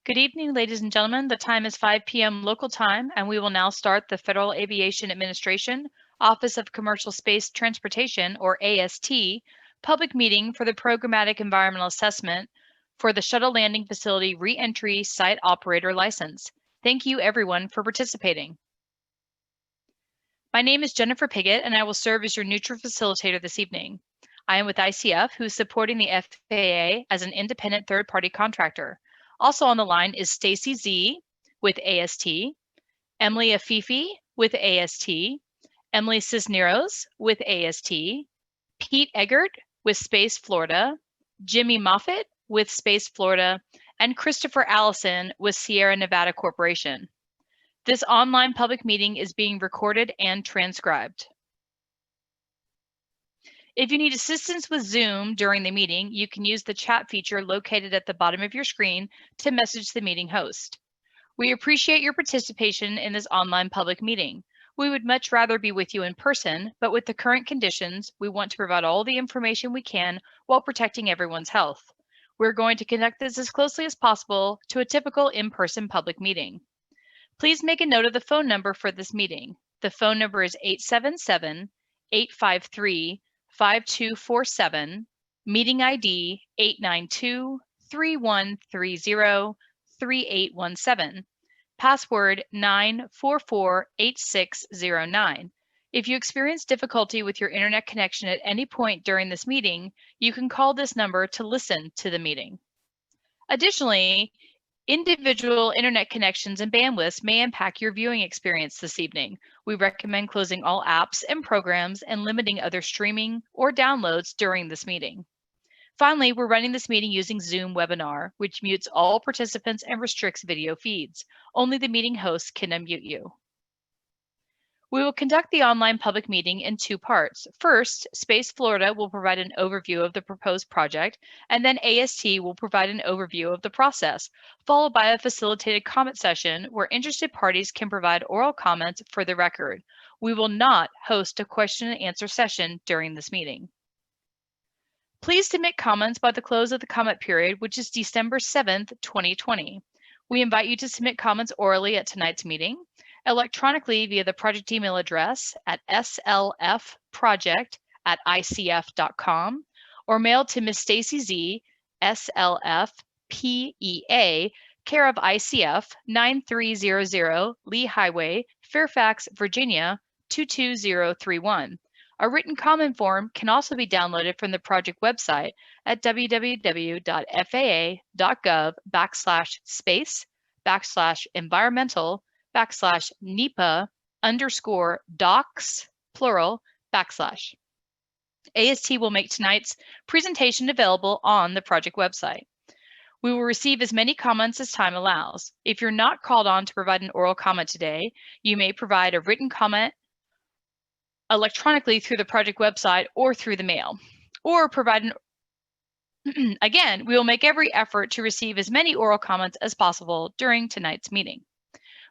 Good evening, ladies and gentlemen. The time is 5 p.m. local time, and we will now start the Federal Aviation Administration Office of Commercial Space Transportation, or AST, public meeting for the Programmatic Environmental Assessment for the Shuttle Landing Facility Reentry Site Operator License. Thank you, everyone, for participating. My name is Jennifer Piggott, and I will serve as your neutral facilitator this evening. I am with ICF, who is supporting the FAA as an independent third-party contractor. Also on the line is Stacy Z with AST, Emily Afifi with AST, Emily Cisneros with AST, Pete Eggert with Space Florida, Jimmy Moffitt with Space Florida, and Christopher Allison with Sierra Nevada Corporation. This online public meeting is being recorded and transcribed. If you need assistance with Zoom during the meeting, you can use the chat feature located at the bottom of your screen to message the meeting host. We appreciate your participation in this online public meeting. We would much rather be with you in person, but with the current conditions, we want to provide all the information we can while protecting everyone's health. We're going to conduct this as closely as possible to a typical in-person public meeting. Please make a note of the phone number for this meeting. The phone number is 877-853-5247, meeting ID 892-3130-3817, password 9448609. If you experience difficulty with your internet connection at any point during this meeting, you can call this number to listen to the meeting. Additionally, individual internet connections and bandwidths may impact your viewing experience this evening. We recommend closing all apps and programs and limiting other streaming or downloads during this meeting. Finally, we're running this meeting using Zoom webinar, which mutes all participants and restricts video feeds. Only the meeting host can unmute you. We will conduct the online public meeting in two parts. First, Space Florida will provide an overview of the proposed project, and then AST will provide an overview of the process, followed by a facilitated comment session where interested parties can provide oral comments for the record. We will not host a question and answer session during this meeting. Please submit comments by the close of the comment period, which is December 7th, 2020. We invite you to submit comments orally at tonight's meeting, electronically via the project email address at slfproject@icf.com, or mail to Ms. Stacy Z, SLF PEA, care of ICF 9300 Lee Highway, Fairfax, Virginia 22031. A written comment form can also be downloaded from the project website at www.faa.gov/space/environmental/NEPA_docs, plural, /. AST will make tonight's presentation available on the project website. We will receive as many comments as time allows. If you're not called on to provide an oral comment today, you may provide a written comment electronically through the project website or through the mail, or provide an again, we will make every effort to receive as many oral comments as possible during tonight's meeting.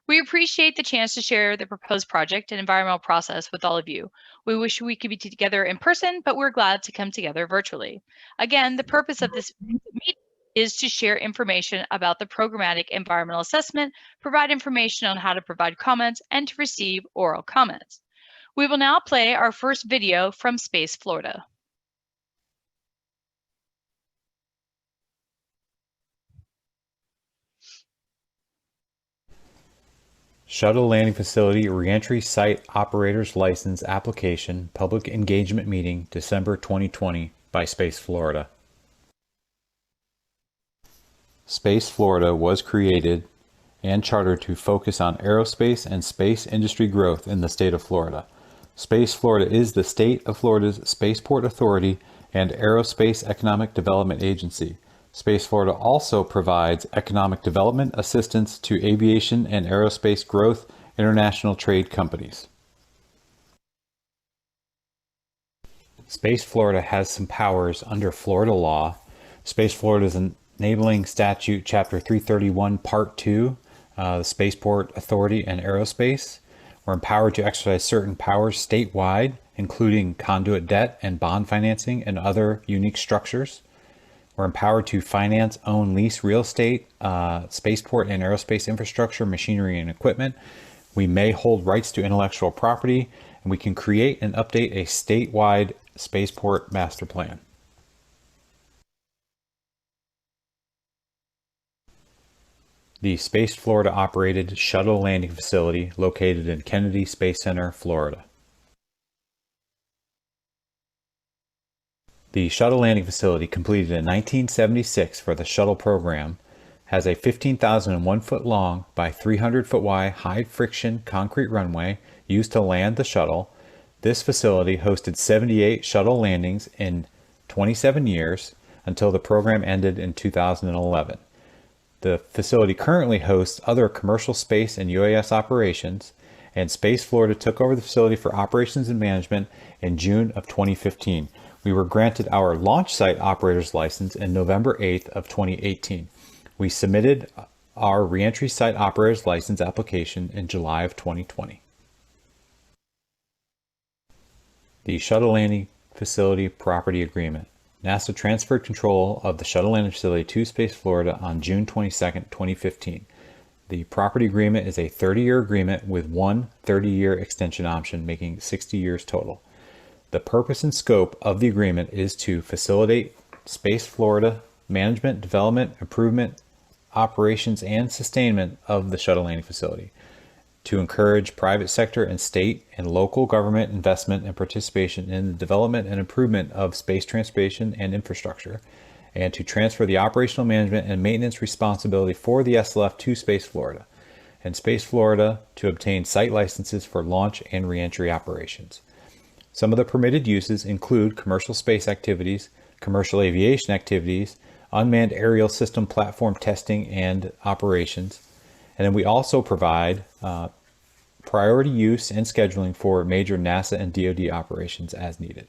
We appreciate the chance to share the proposed project and environmental process with all of you. We wish we could be together in person, but we're glad to come together virtually. Again, the purpose of this meeting is to share information about the programmatic environmental assessment, provide information on how to provide comments, and to receive oral comments. We will now play our first video from Space Florida. Shuttle Landing Facility Reentry Site Operators License Application Public Engagement Meeting, December 2020 by Space Florida. Space Florida was created and chartered to focus on aerospace and space industry growth in the state of Florida. Space Florida is the state of Florida's Spaceport Authority and Aerospace Economic Development Agency. Space Florida also provides economic development assistance to aviation and aerospace growth international trade companies. Space Florida has some powers under Florida law. Space Florida is enabling statute Chapter 331, Part 2, the Spaceport Authority and Aerospace. We're empowered to exercise certain powers statewide, including conduit debt and bond financing and other unique structures. We're empowered to finance, own, lease real estate, spaceport and aerospace infrastructure, machinery, and equipment. We may hold rights to intellectual property, and we can create and update a statewide spaceport master plan. The Space Florida operated shuttle landing facility located in Kennedy Space Center, Florida. The shuttle landing facility, completed in 1976 for the shuttle program, has a 15,001 foot long by 300 foot wide high friction concrete runway used to land the shuttle. This facility hosted 78 shuttle landings in 27 years until the program ended in 2011. The facility currently hosts other commercial space and UAS operations, and Space Florida took over the facility for operations and management in June of 2015. We were granted our launch site operator's license in November 8th of 2018. We submitted our reentry site operator's license application in July of 2020. The Shuttle Landing Facility Property Agreement. NASA transferred control of the shuttle landing facility to Space Florida on June 22, 2015. The property agreement is a 30-year agreement with one 30-year extension option, making 60 years total. The purpose and scope of the agreement is to facilitate Space Florida management, development, improvement, operations, and sustainment of the shuttle landing facility, to encourage private sector and state and local government investment and participation in the development and improvement of space transportation and infrastructure, and to transfer the operational management and maintenance responsibility for the SLF to Space Florida, and Space Florida to obtain site licenses for launch and reentry operations. Some of the permitted uses include commercial space activities, commercial aviation activities, unmanned aerial system platform testing and operations. And then we also provide priority use and scheduling for major NASA and DoD operations as needed.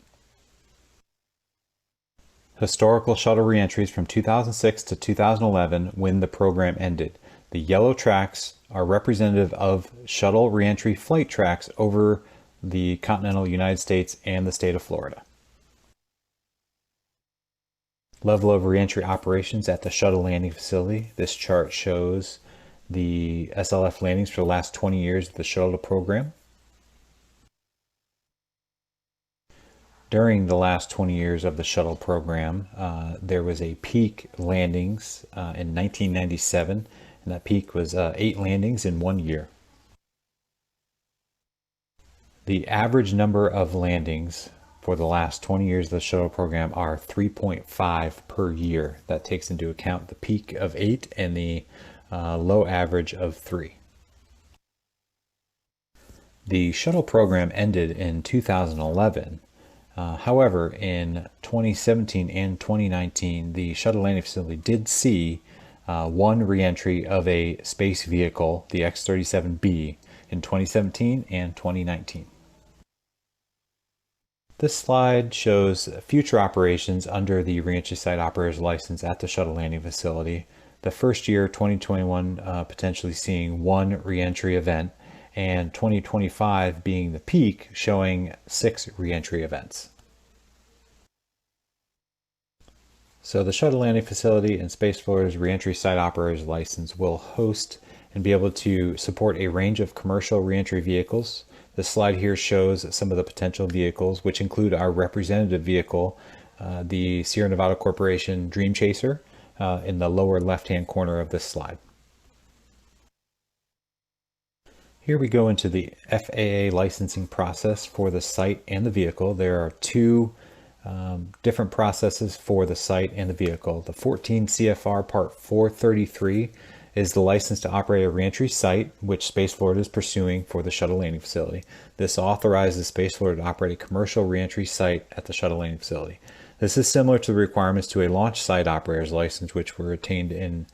Historical shuttle reentries from 2006 to 2011 when the program ended. The yellow tracks are representative of shuttle reentry flight tracks over the continental United States and the state of Florida. Level of reentry operations at the shuttle landing facility. This chart shows the SLF landings for the last 20 years of the shuttle program. During the last 20 years of the shuttle program, there was a peak landings in 1997, and that peak was 8 landings in 1 year. The average number of landings for the last 20 years of the shuttle program are 3.5 per year. That takes into account the peak of 8 and the low average of 3. The shuttle program ended in 2011. However, in 2017 and 2019, the shuttle landing facility did see one reentry of a space vehicle, the X-37B, in 2017 and 2019. This slide shows future operations under the reentry site operator's license at the shuttle landing facility. The first year, 2021, potentially seeing 1 reentry event, and 2025 being the peak, showing 6 reentry events. So the shuttle landing facility and Space Florida's reentry site operator's license will host and be able to support a range of commercial reentry vehicles. This slide here shows some of the potential vehicles, which include our representative vehicle, the Sierra Nevada Corporation Dream Chaser, in the lower left-hand corner of this slide. Here we go into the FAA licensing process for the site and the vehicle. There are 2 different processes for the site and the vehicle. The 14 CFR Part 433 is the license to operate a reentry site, which Space Florida is pursuing for the shuttle landing facility. This authorizes Space Florida to operate a commercial reentry site at the shuttle landing facility. This is similar to the requirements to a launch site operator's license, which were attained in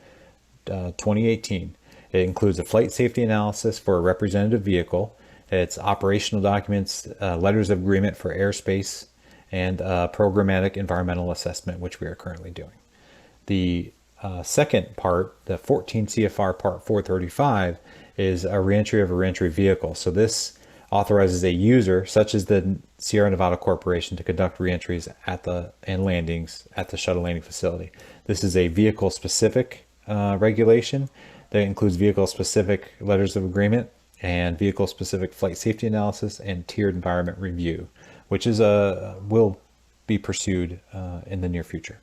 2018. It includes a flight safety analysis for a representative vehicle, its operational documents, letters of agreement for airspace, and programmatic environmental assessment, which we are currently doing. The second part, the 14 CFR Part 435, is a reentry of a reentry vehicle. So this authorizes a user, such as the Sierra Nevada Corporation to conduct reentries and landings at the shuttle landing facility. This is a vehicle-specific regulation that includes vehicle-specific letters of agreement and vehicle-specific flight safety analysis and tiered environment review, which is will be pursued in the near future.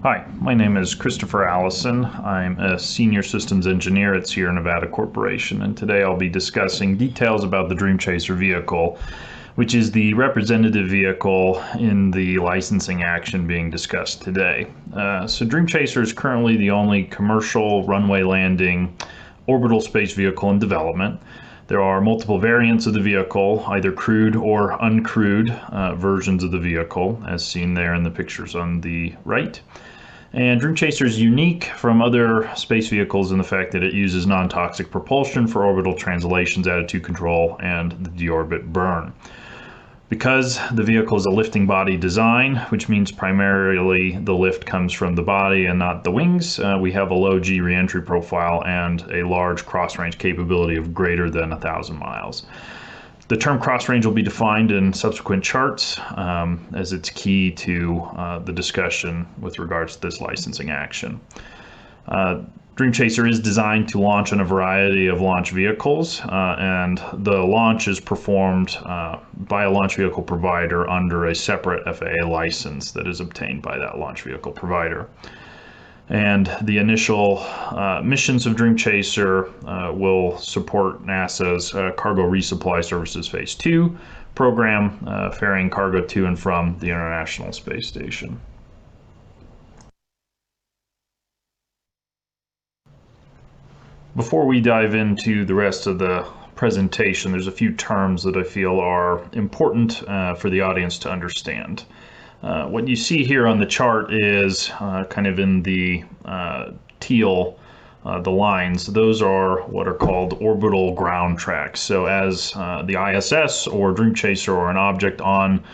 Hi, my name is Christopher Allison. I'm a senior systems engineer at Sierra Nevada Corporation, and today I'll be discussing details about the Dream Chaser vehicle, which is the representative vehicle in the licensing action being discussed today. So Dream Chaser is currently the only commercial runway landing orbital space vehicle in development. There are multiple variants of the vehicle, either crewed or uncrewed versions of the vehicle, as seen there in the pictures on the right. And Dream Chaser is unique from other space vehicles in the fact that it uses non-toxic propulsion for orbital translations, attitude control, and the deorbit burn. Because the vehicle is a lifting body design, which means primarily the lift comes from the body and not the wings, we have a low G reentry profile and a large cross-range capability of greater than 1,000 miles. The term cross-range will be defined in subsequent charts as it's key to the discussion with regards to this licensing action. Dream Chaser is designed to launch on a variety of launch vehicles, and the launch is performed by a launch vehicle provider under a separate FAA license that is obtained by that launch vehicle provider. And the initial missions of Dream Chaser will support NASA's Cargo Resupply Services Phase 2 program, ferrying cargo to and from the International Space Station. Before we dive into the rest of the presentation, there's a few terms that I feel are important for the audience to understand. What you see here on the chart is kind of in the teal, the lines. Those are what are called orbital ground tracks. So as the ISS or Dream Chaser or an object on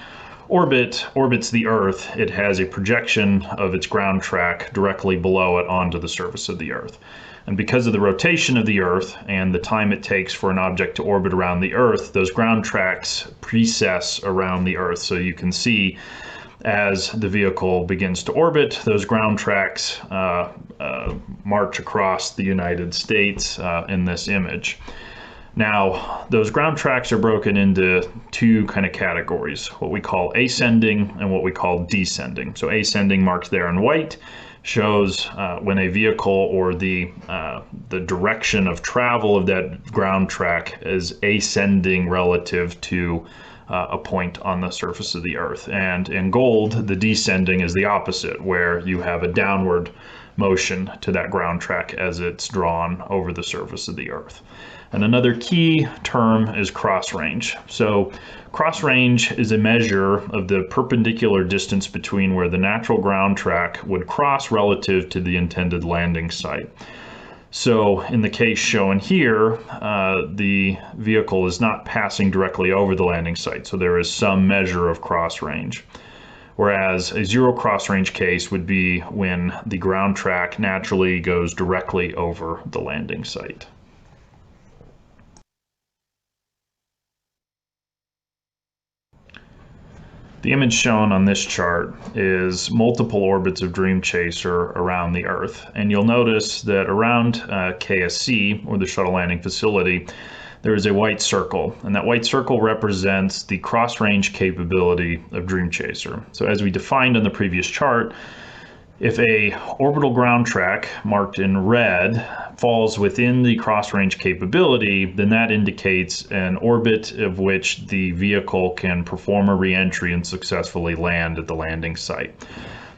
orbits the Earth, it has a projection of its ground track directly below it onto the surface of the Earth. And because of the rotation of the Earth and the time it takes for an object to orbit around the Earth, those ground tracks precess around the Earth. So you can see as the vehicle begins to orbit, those ground tracks march across the United States in this image. Now, those ground tracks are broken into two kind of categories, what we call ascending and what we call descending. So ascending, marked there in white, shows when a vehicle or the direction of travel of that ground track is ascending relative to a point on the surface of the Earth. And in gold, the descending is the opposite, where you have a downward motion to that ground track as it's drawn over the surface of the Earth. And another key term is cross range. So cross range is a measure of the perpendicular distance between where the natural ground track would cross relative to the intended landing site. So in the case shown here, the vehicle is not passing directly over the landing site, so there is some measure of cross range. Whereas a zero cross range case would be when the ground track naturally goes directly over the landing site. The image shown on this chart is multiple orbits of Dream Chaser around the Earth. And you'll notice that around KSC, or the Shuttle Landing Facility, there is a white circle. And that white circle represents the cross-range capability of Dream Chaser. So as we defined on the previous chart, if a orbital ground track marked in red falls within the cross-range capability, then that indicates an orbit of which the vehicle can perform a re-entry and successfully land at the landing site.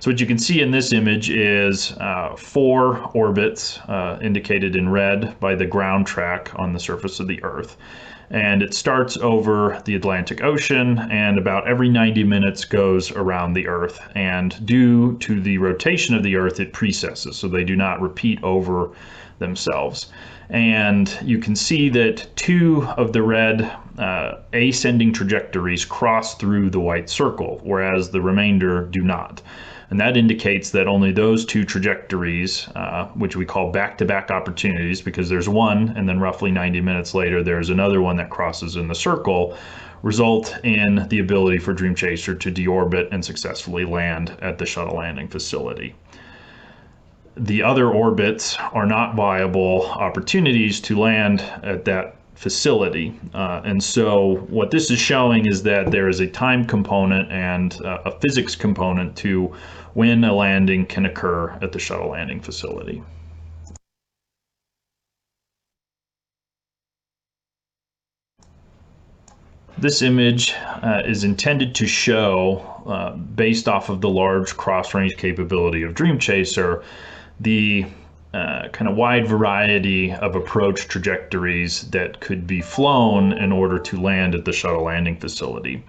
So what you can see in this image is 4 orbits indicated in red by the ground track on the surface of the Earth. And it starts over the Atlantic Ocean and about every 90 minutes goes around the Earth. And due to the rotation of the Earth, it precesses, so they do not repeat over themselves. And you can see that 2 of the red ascending trajectories cross through the white circle, whereas the remainder do not. And that indicates that only those two trajectories, which we call back-to-back opportunities, because there's one and then roughly 90 minutes later there's another one that crosses in the circle, result in the ability for Dream Chaser to deorbit and successfully land at the shuttle landing facility. The other orbits are not viable opportunities to land at that facility. And so what this is showing is that there is a time component and a physics component to when a landing can occur at the shuttle landing facility. This image is intended to show, based off of the large cross-range capability of Dream Chaser, the kind of wide variety of approach trajectories that could be flown in order to land at the shuttle landing facility.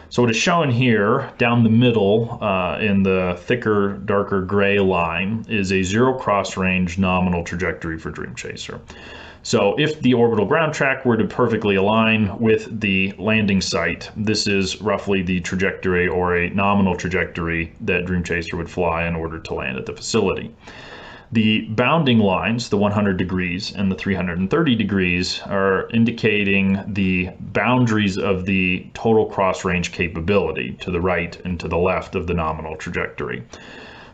So what is shown here down the middle in the thicker, darker gray line is a zero cross-range nominal trajectory for Dream Chaser. So if the orbital ground track were to perfectly align with the landing site, this is roughly the trajectory or a nominal trajectory that Dream Chaser would fly in order to land at the facility. The bounding lines, the 100 degrees and the 330 degrees, are indicating the boundaries of the total cross-range capability to the right and to the left of the nominal trajectory.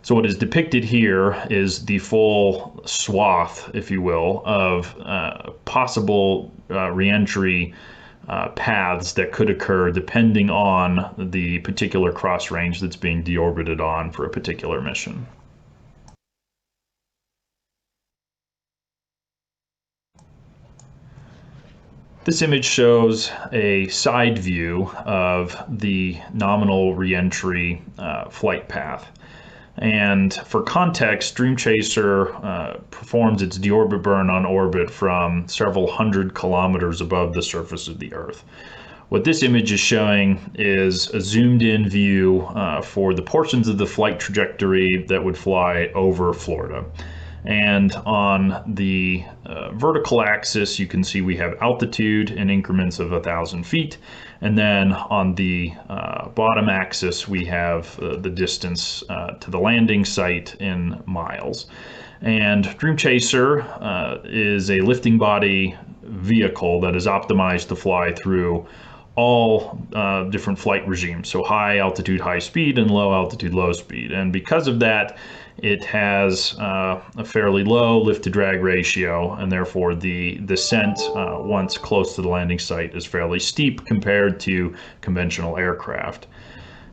So what is depicted here is the full swath, if you will, of possible reentry paths that could occur depending on the particular cross-range that's being deorbited on for a particular mission. This image shows a side view of the nominal reentry flight path. And for context, Dream Chaser performs its deorbit burn on orbit from several hundred kilometers above the surface of the Earth. What this image is showing is a zoomed in view for the portions of the flight trajectory that would fly over Florida. And on the vertical axis, you can see we have altitude in increments of 1,000 feet. And then on the bottom axis, we have the distance to the landing site in miles. And Dream Chaser is a lifting body vehicle that is optimized to fly through all different flight regimes. So high altitude, high speed, and low altitude, low speed. And because of that, it has a fairly low lift to drag ratio, and therefore the descent once close to the landing site is fairly steep compared to conventional aircraft.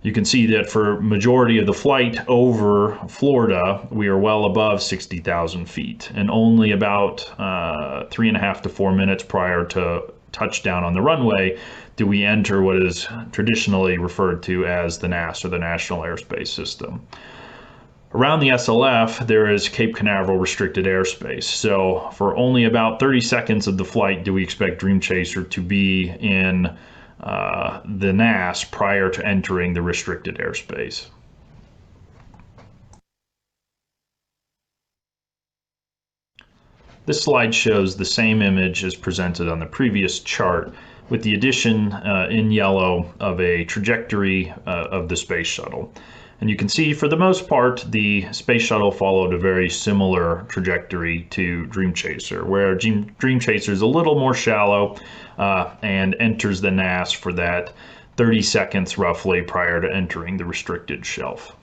You can see that for majority of the flight over Florida, we are well above 60,000 feet, and only about 3.5 to 4 minutes prior to touchdown on the runway do we enter what is traditionally referred to as the NAS, or the National Airspace System. Around the SLF, there is Cape Canaveral restricted airspace. So for only about 30 seconds of the flight do we expect Dream Chaser to be in the NAS prior to entering the restricted airspace. This slide shows the same image as presented on the previous chart, with the addition in yellow of a trajectory of the space shuttle. And you can see, for the most part, the space shuttle followed a very similar trajectory to Dream Chaser, where Dream Chaser is a little more shallow and enters the NAS for that 30 seconds roughly prior to entering the restricted shelf.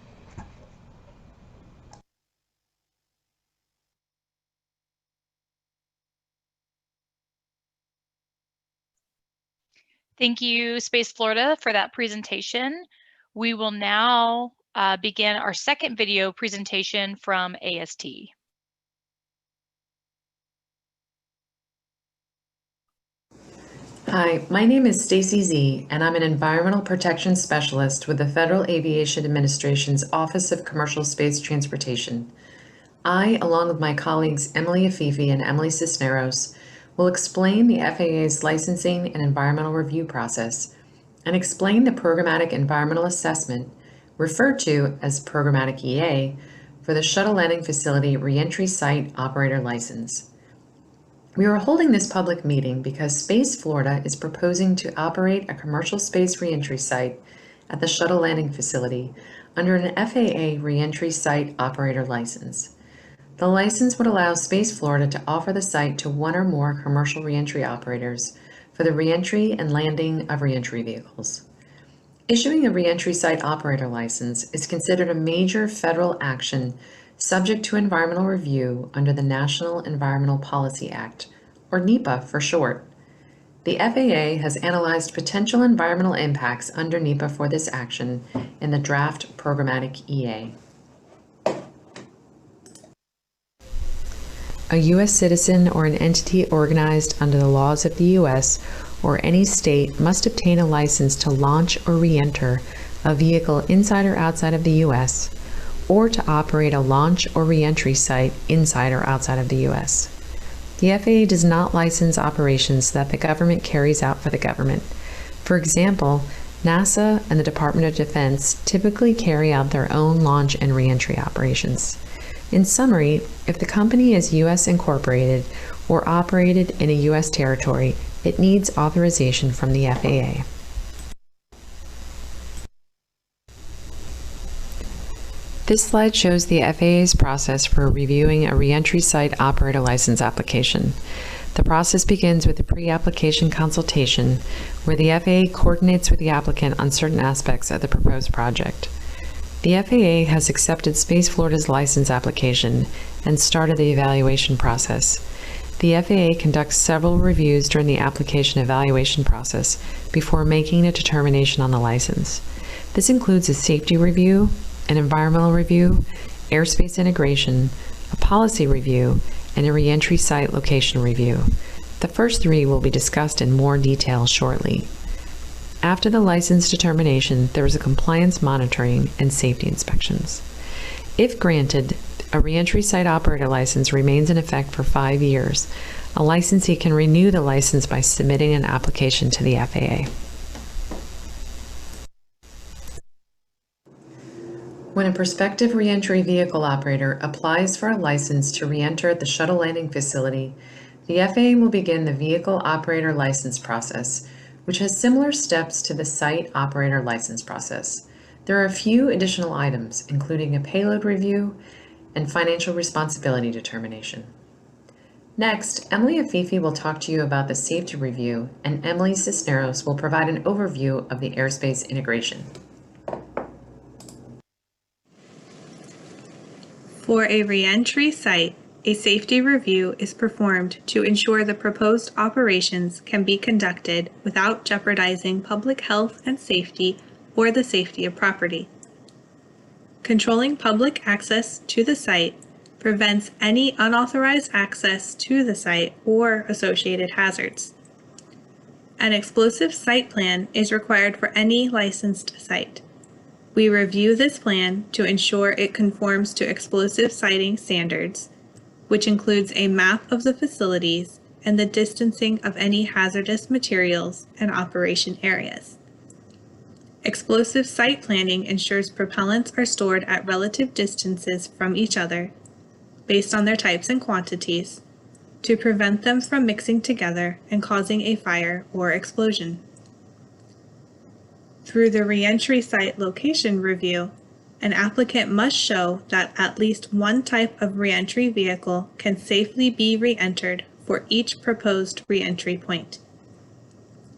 Thank you, Space Florida, for that presentation. We will now begin our second video presentation from AST. Hi, my name is Stacy Z, and I'm an Environmental Protection Specialist with the Federal Aviation Administration's Office of Commercial Space Transportation. I, along with my colleagues Emily Afifi and Emily Cisneros, will explain the FAA's licensing and environmental review process and explain the Programmatic Environmental Assessment, referred to as Programmatic EA, for the Shuttle Landing Facility Reentry Site Operator License. We are holding this public meeting because Space Florida is proposing to operate a commercial space reentry site at the Shuttle Landing Facility under an FAA Reentry Site Operator License. The license would allow Space Florida to offer the site to one or more commercial reentry operators for the reentry and landing of reentry vehicles. Issuing a reentry site operator license is considered a major federal action subject to environmental review under the National Environmental Policy Act, or NEPA for short. The FAA has analyzed potential environmental impacts under NEPA for this action in the Draft Programmatic EA. A U.S. citizen or an entity organized under the laws of the U.S. or any state must obtain a license to launch or re-enter a vehicle inside or outside of the U.S., or to operate a launch or re-entry site inside or outside of the U.S. The FAA does not license operations that the government carries out for the government. For example, NASA and the Department of Defense typically carry out their own launch and re-entry operations. In summary, if the company is U.S. incorporated or operated in a U.S. territory, it needs authorization from the FAA. This slide shows the FAA's process for reviewing a reentry site operator license application. The process begins with a pre-application consultation, where the FAA coordinates with the applicant on certain aspects of the proposed project. The FAA has accepted Space Florida's license application and started the evaluation process. The FAA conducts several reviews during the application evaluation process before making a determination on the license. This includes a safety review, an environmental review, airspace integration, a policy review, and a reentry site location review. The first three will be discussed in more detail shortly. After the license determination, there is a compliance monitoring and safety inspections. If granted, a reentry site operator license remains in effect for 5 years. A licensee can renew the license by submitting an application to the FAA. When a prospective reentry vehicle operator applies for a license to reenter the shuttle landing facility, the FAA will begin the vehicle operator license process, which has similar steps to the site operator license process. There are a few additional items, including a payload review and financial responsibility determination. Next, Emily Afifi will talk to you about the safety review, and Emily Cisneros will provide an overview of the airspace integration. For a reentry site, a safety review is performed to ensure the proposed operations can be conducted without jeopardizing public health and safety or the safety of property. Controlling public access to the site prevents any unauthorized access to the site or associated hazards. An explosive site plan is required for any licensed site. We review this plan to ensure it conforms to explosive siting standards, which includes a map of the facilities and the distancing of any hazardous materials and operation areas. Explosive site planning ensures propellants are stored at relative distances from each other, based on their types and quantities, to prevent them from mixing together and causing a fire or explosion. Through the reentry site location review, an applicant must show that at least one type of reentry vehicle can safely be reentered for each proposed reentry point.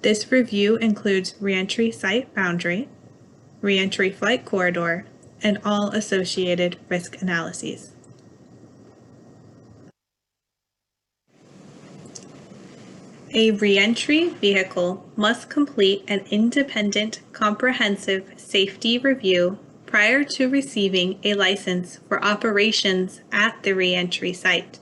This review includes reentry site boundary, reentry flight corridor, and all associated risk analyses. A reentry vehicle must complete an independent, comprehensive safety review prior to receiving a license for operations at the reentry site.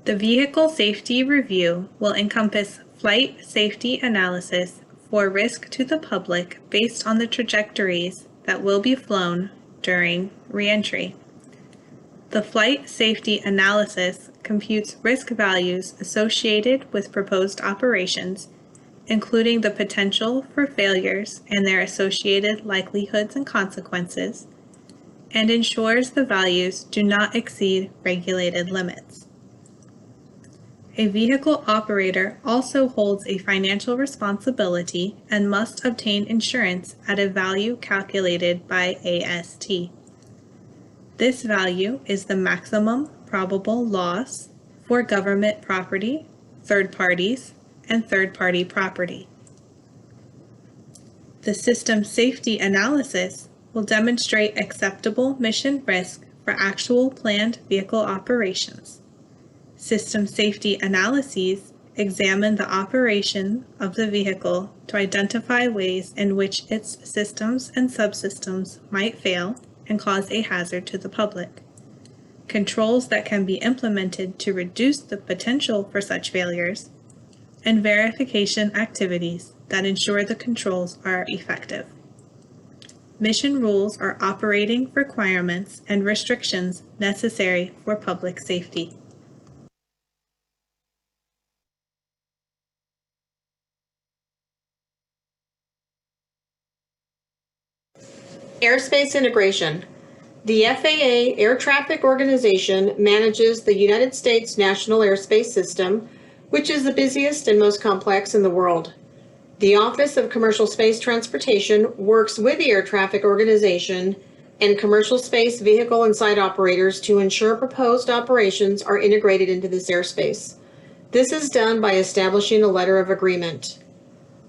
The vehicle safety review will encompass flight safety analysis for risk to the public based on the trajectories that will be flown during reentry. The flight safety analysis computes risk values associated with proposed operations, including the potential for failures and their associated likelihoods and consequences, and ensures the values do not exceed regulated limits. A vehicle operator also holds a financial responsibility and must obtain insurance at a value calculated by AST. This value is the maximum probable loss for government property, third parties, and third-party property. The system safety analysis will demonstrate acceptable mission risk for actual planned vehicle operations. System safety analyses examine the operation of the vehicle to identify ways in which its systems and subsystems might fail and cause a hazard to the public. Controls that can be implemented to reduce the potential for such failures, and verification activities that ensure the controls are effective. Mission rules are operating requirements and restrictions necessary for public safety. Airspace Integration. The FAA Air Traffic Organization manages the United States National Airspace System, which is the busiest and most complex in the world. The Office of Commercial Space Transportation works with the Air Traffic Organization and commercial space vehicle and site operators to ensure proposed operations are integrated into this airspace. This is done by establishing a letter of agreement.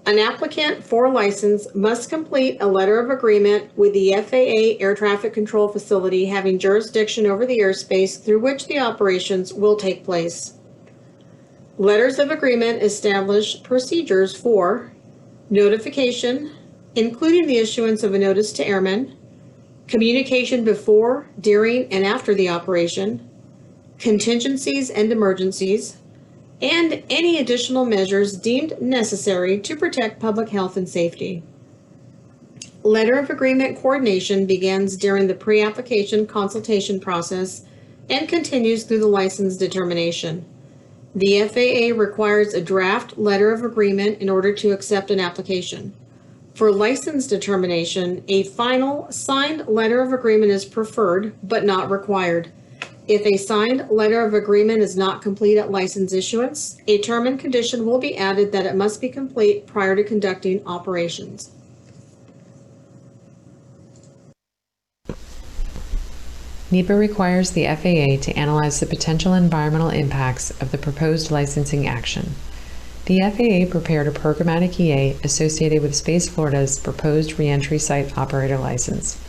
An applicant for a license must complete a letter of agreement with the FAA Air Traffic Control Facility having jurisdiction over the airspace through which the operations will take place. Letters of agreement establish procedures for notification, including the issuance of a notice to airmen, communication before, during, and after the operation, contingencies and emergencies, and any additional measures deemed necessary to protect public health and safety. Letter of agreement coordination begins during the pre-application consultation process and continues through the license determination. The FAA requires a draft letter of agreement in order to accept an application. For license determination, a final signed letter of agreement is preferred but not required. If a signed letter of agreement is not complete at license issuance, a term and condition will be added that it must be complete prior to conducting operations. NEPA requires the FAA to analyze the potential environmental impacts of the proposed licensing action. The FAA prepared a Programmatic EA associated with Space Florida's proposed reentry site operator license.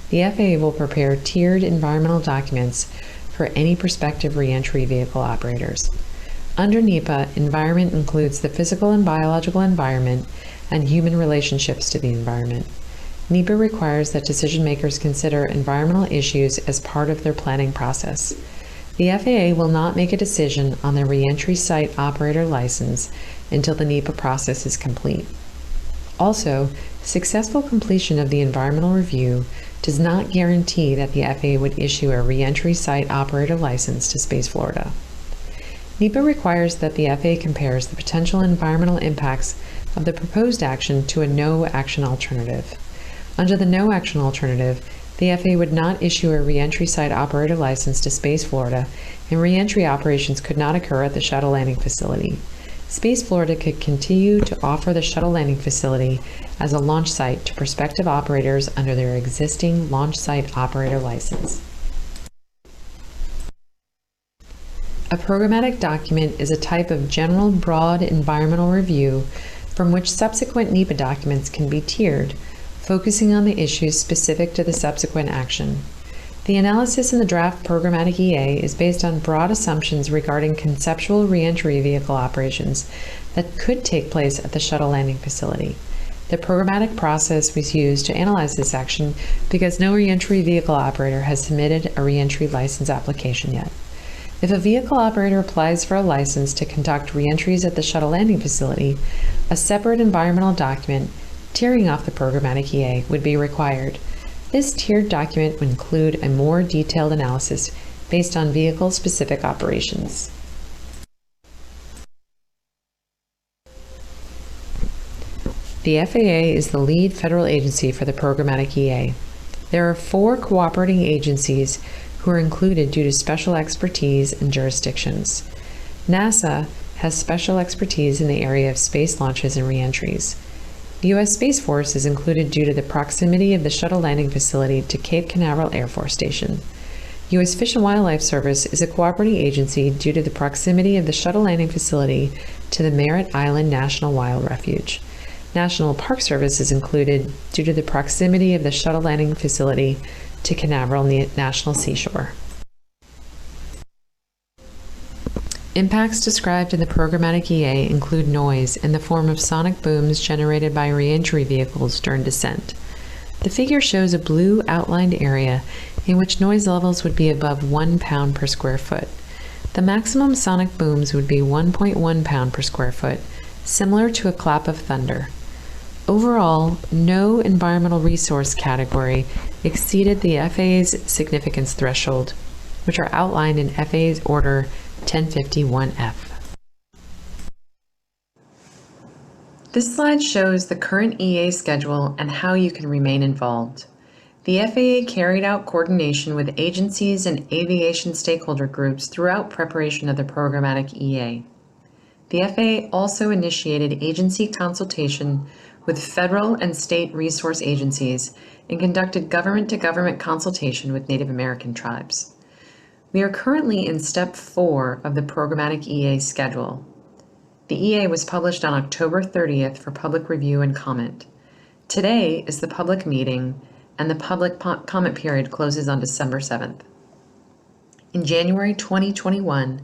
The FAA will prepare tiered environmental documents for any prospective reentry vehicle operators. Under NEPA, environment includes the physical and biological environment and human relationships to the environment. NEPA requires that decision makers consider environmental issues as part of their planning process. The FAA will not make a decision on their reentry site operator license until the NEPA process is complete. Also, successful completion of the environmental review does not guarantee that the FAA would issue a reentry site operator license to Space Florida. NEPA requires that the FAA compares the potential environmental impacts of the proposed action to a no-action alternative. Under the no-action alternative, the FAA would not issue a reentry site operator license to Space Florida, and reentry operations could not occur at the Shuttle landing facility. Space Florida could continue to offer the Shuttle landing facility as a launch site to prospective operators under their existing launch site operator license. A programmatic document is a type of general broad environmental review from which subsequent NEPA documents can be tiered, focusing on the issues specific to the subsequent action. The analysis in the draft Programmatic EA is based on broad assumptions regarding conceptual reentry vehicle operations that could take place at the Shuttle landing facility. The programmatic process was used to analyze this action because no reentry vehicle operator has submitted a reentry license application yet. If a vehicle operator applies for a license to conduct reentries at the Shuttle landing facility, a separate environmental document tiering off the Programmatic EA would be required. This tiered document would include a more detailed analysis based on vehicle-specific operations. The FAA is the lead federal agency for the Programmatic EA. There are 4 cooperating agencies who are included due to special expertise and jurisdictions. NASA has special expertise in the area of space launches and reentries. The U.S. Space Force is included due to the proximity of the Shuttle landing facility to Cape Canaveral Air Force Station. U.S. Fish and Wildlife Service is a cooperating agency due to the proximity of the Shuttle landing facility to the Merritt Island National Wild Refuge. National Park Service is included due to the proximity of the Shuttle landing facility to Canaveral National Seashore. Impacts described in the Programmatic EA include noise in the form of sonic booms generated by reentry vehicles during descent. The figure shows a blue outlined area in which noise levels would be above 1 pound per square foot. The maximum sonic booms would be 1.1 pound per square foot, similar to a clap of thunder. Overall, no environmental resource category exceeded the FAA's significance threshold, which are outlined in FAA's Order 1051F. This slide shows the current EA schedule and how you can remain involved. The FAA carried out coordination with agencies and aviation stakeholder groups throughout preparation of the Programmatic EA. The FAA also initiated agency consultation with federal and state resource agencies and conducted government-to-government consultation with Native American tribes. We are currently in Step 4 of the Programmatic EA schedule. The EA was published on October 30th for public review and comment. Today is the public meeting, and the public comment period closes on December 7th. In January 2021,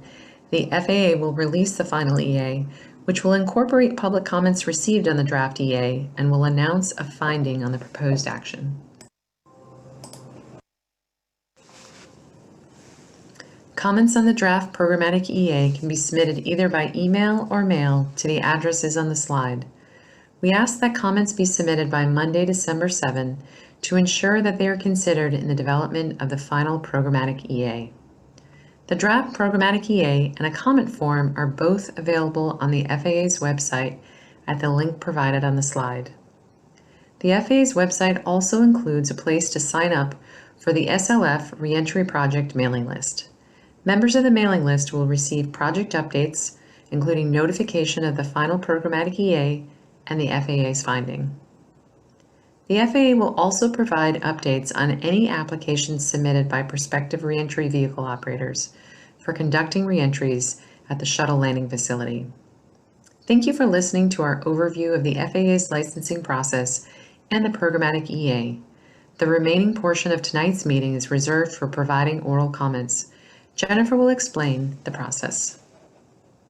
the FAA will release the final EA, which will incorporate public comments received on the draft EA and will announce a finding on the proposed action. Comments on the draft Programmatic EA can be submitted either by email or mail to the addresses on the slide. We ask that comments be submitted by Monday, December 7, to ensure that they are considered in the development of the final Programmatic EA. The draft Programmatic EA and a comment form are both available on the FAA's website at the link provided on the slide. The FAA's website also includes a place to sign up for the SLF Reentry Project mailing list. Members of the mailing list will receive project updates, including notification of the final Programmatic EA and the FAA's finding. The FAA will also provide updates on any applications submitted by prospective reentry vehicle operators for conducting reentries at the Shuttle landing facility. Thank you for listening to our overview of the FAA's licensing process and the Programmatic EA. The remaining portion of tonight's meeting is reserved for providing oral comments. Jennifer will explain the process.